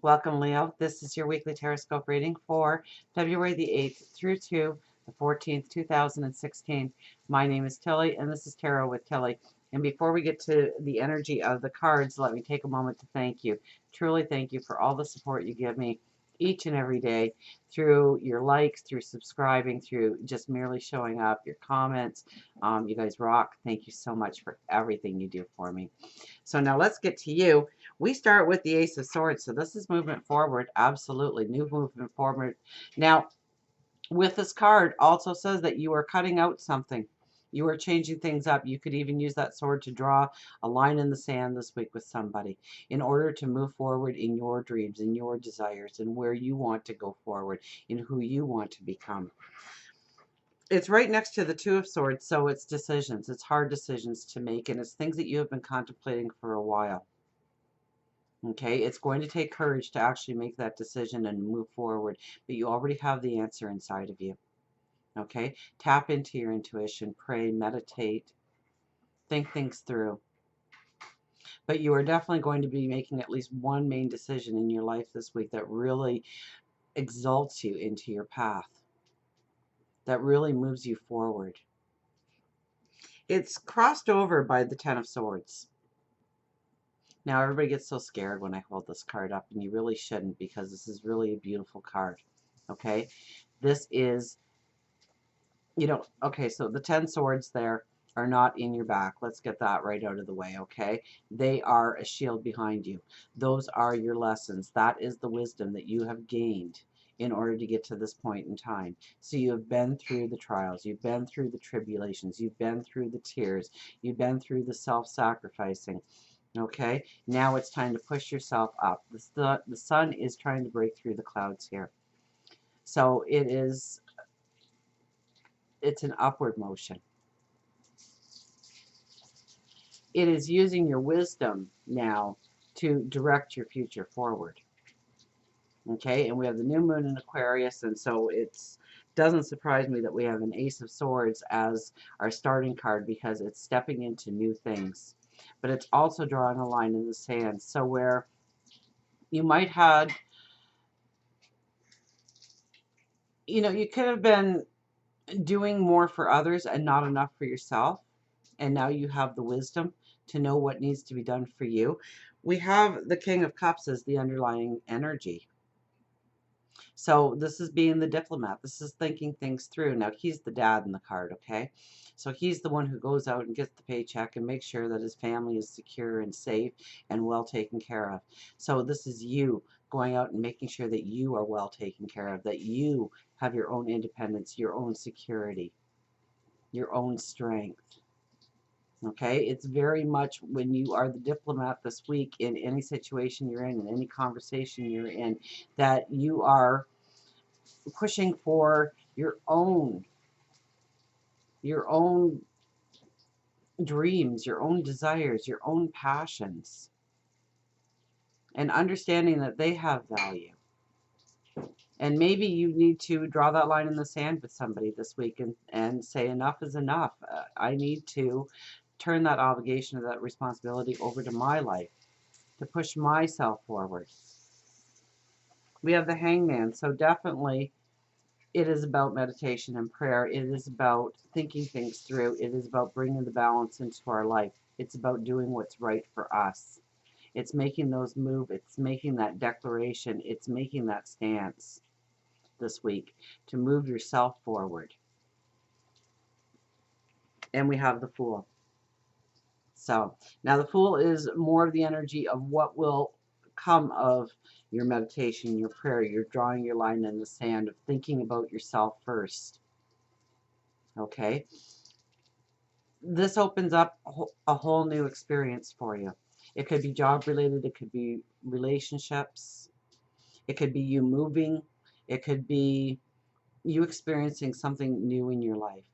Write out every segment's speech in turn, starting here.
Welcome, Leo. This is your weekly Teroscope reading for February the 8th through to the 14th, 2016. My name is Tilly, and this is Tarot with Tilly. And before we get to the energy of the cards, let me take a moment to thank you. Truly thank you for all the support you give me each and every day through your likes, through subscribing, through just merely showing up, your comments. You guys rock. Thank you so much for everything you do for me. So now let's get to you. We start with the Ace of Swords. So this is movement forward. Absolutely. New movement forward. Now, with this card also says that you are cutting out something. You are changing things up. You could even use that sword to draw a line in the sand this week with somebody in order to move forward in your dreams, in your desires, and where you want to go forward, in who you want to become. It's right next to the Two of Swords, so it's decisions. It's hard decisions to make, and it's things that you have been contemplating for a while. Okay, it's going to take courage to actually make that decision and move forward, but you already have the answer inside of you. Okay, tap into your intuition, pray, meditate, think things through. But you are definitely going to be making at least one main decision in your life this week that really exalts you into your path, that really moves you forward. It's crossed over by the Ten of Swords. Now, everybody gets so scared when I hold this card up, and you really shouldn't, because this is really a beautiful card. Okay, this is, okay, so the 10 swords there are not in your back. Let's get that right out of the way, okay? They are a shield behind you. Those are your lessons. That is the wisdom that you have gained in order to get to this point in time. So you have been through the trials. You've been through the tribulations. You've been through the tears. You've been through the self-sacrificing. Okay, now it's time to push yourself up. The sun is trying to break through the clouds here. So it's an upward motion. It is using your wisdom now to direct your future forward. Okay, and we have the new moon in Aquarius, and so it doesn't surprise me that we have an Ace of Swords as our starting card, because it's stepping into new things. But it's also drawing a line in the sand. So where you might have, you could have been doing more for others and not enough for yourself. And now you have the wisdom to know what needs to be done for you. We have the King of Cups as the underlying energy. So this is being the diplomat. This is thinking things through. Now, he's the dad in the card, okay? So he's the one who goes out and gets the paycheck and makes sure that his family is secure and safe and well taken care of. So this is you going out and making sure that you are well taken care of, that you have your own independence, your own security, your own strength. Okay, it's very much when you are the diplomat this week in any situation you're in any conversation you're in, that you are pushing for your own dreams, your own desires, your own passions, and understanding that they have value. And maybe you need to draw that line in the sand with somebody this week and say enough is enough. I need to turn that obligation or that responsibility over to my life to push myself forward. We have the Hangman, so definitely it is about meditation and prayer. It is about thinking things through. It is about bringing the balance into our life. It's about doing what's right for us. It's making those moves. It's making that declaration. It's making that stance this week to move yourself forward. And we have the Fool. So now the Fool is more of the energy of what will come of your meditation, your prayer. You're drawing your line in the sand of thinking about yourself first. Okay? This opens up a whole new experience for you. It could be job related. It could be relationships. It could be you moving. It could be you experiencing something new in your life.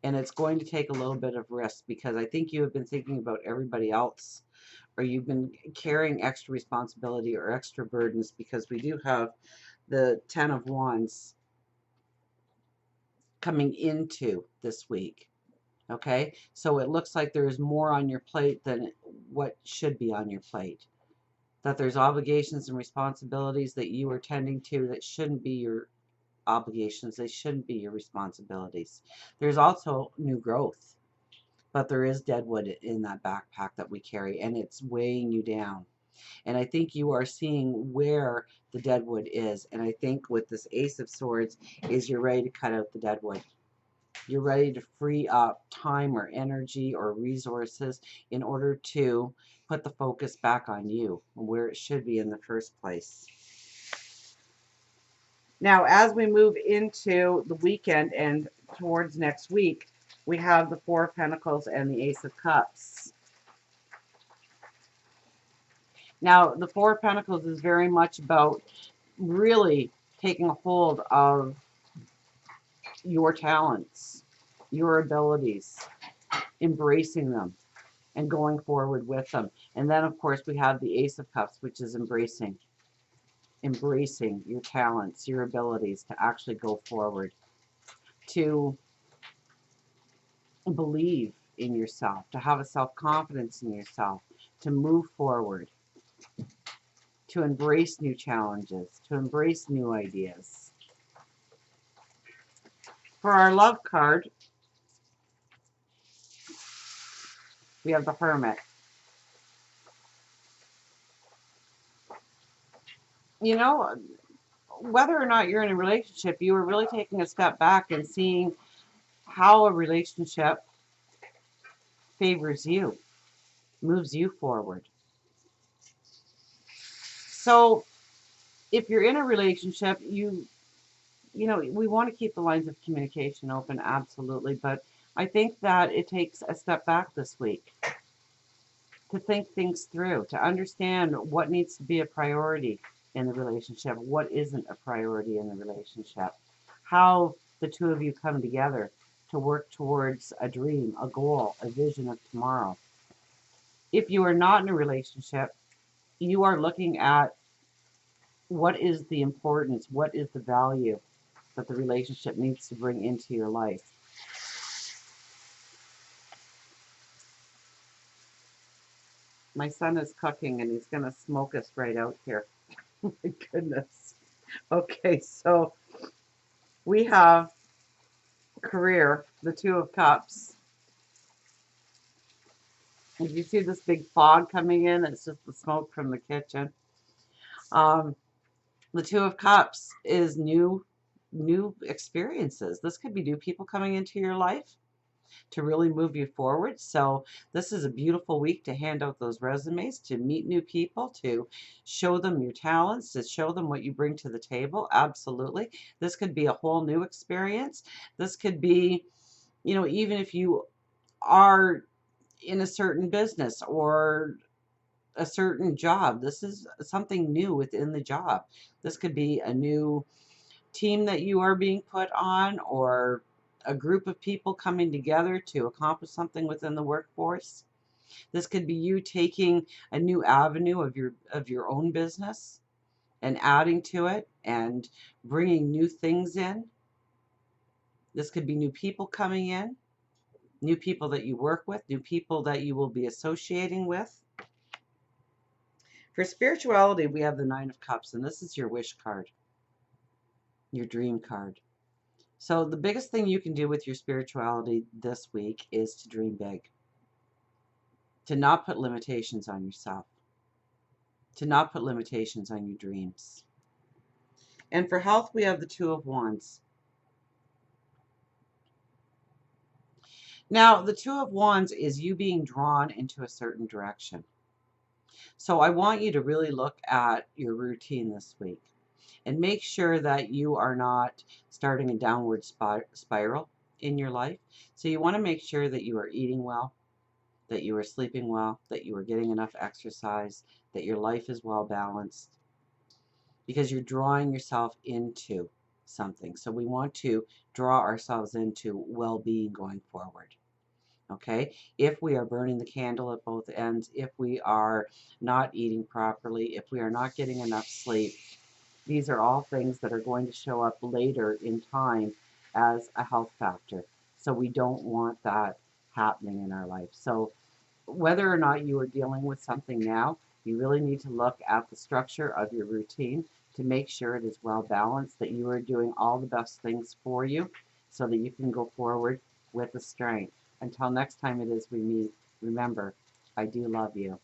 And it's going to take a little bit of risk, because I think you have been thinking about everybody else, or you've been carrying extra responsibility or extra burdens, because we do have the 10 of Wands coming into this week. Okay, so it looks like there's more on your plate than what should be on your plate. that there's obligations and responsibilities that you are tending to that shouldn't be your obligations, they shouldn't be your responsibilities. There's also new growth, but there is deadwood in that backpack that we carry, and it's weighing you down. And I think you are seeing where the deadwood is. And I think with this Ace of Swords is you're ready to cut out the deadwood. You're ready to free up time or energy or resources in order to put the focus back on you, where it should be in the first place. Now, as we move into the weekend and towards next week, we have the Four of Pentacles and the Ace of Cups. Now, the Four of Pentacles is very much about really taking a hold of your talents, your abilities, embracing them, and going forward with them. And then, of course, we have the Ace of Cups, which is embracing your talents, your abilities to actually go forward, to believe in yourself, to have a self-confidence in yourself, to move forward, to embrace new challenges, to embrace new ideas. For our love card, we have the Hermit. You know, whether or not you're in a relationship, you are really taking a step back and seeing how a relationship favors you, moves you forward. So if you're in a relationship, you know, we want to keep the lines of communication open, absolutely, but I think that it takes a step back this week to think things through, to understand what needs to be a priority in the relationship, what isn't a priority in the relationship, how the two of you come together to work towards a dream, a goal, a vision of tomorrow. If you are not in a relationship, you are looking at what is the importance, what is the value that the relationship needs to bring into your life. My son is cooking and he's going to smoke us right out here. Oh my goodness. Okay, so we have career, the Two of Cups. If you see this big fog coming in, it's just the smoke from the kitchen. Um, the Two of Cups is new experiences. This could be new people coming into your life to really move you forward. So this is a beautiful week to hand out those resumes, to meet new people, to show them your talents, to show them what you bring to the table. Absolutely. This could be a whole new experience. This could be, you know, even if you are in a certain business or a certain job, this is something new within the job. This could be a new team that you are being put on, or a group of people coming together to accomplish something within the workforce. This could be you taking a new avenue of your own business and adding to it and bringing new things in. This could be new people coming in, new people that you work with, new people that you will be associating with. For spirituality, we have the Nine of Cups, and this is your wish card, your dream card. So the biggest thing you can do with your spirituality this week is to dream big, to not put limitations on yourself, to not put limitations on your dreams. And for health, we have the Two of Wands. Now, the Two of Wands is you being drawn into a certain direction. So I want you to really look at your routine this week and make sure that you are not starting a downward spiral in your life. So you want to make sure that you are eating well, that you are sleeping well, that you are getting enough exercise, that your life is well balanced, because you're drawing yourself into something. So we want to draw ourselves into well-being going forward. Okay, if we are burning the candle at both ends, if we are not eating properly, if we are not getting enough sleep, these are all things that are going to show up later in time as a health factor. So we don't want that happening in our life. So whether or not you are dealing with something now, You really need to look at the structure of your routine to make sure it is well balanced, that you are doing all the best things for you so that you can go forward with the strength. Until next time it is we meet, remember, I do love you.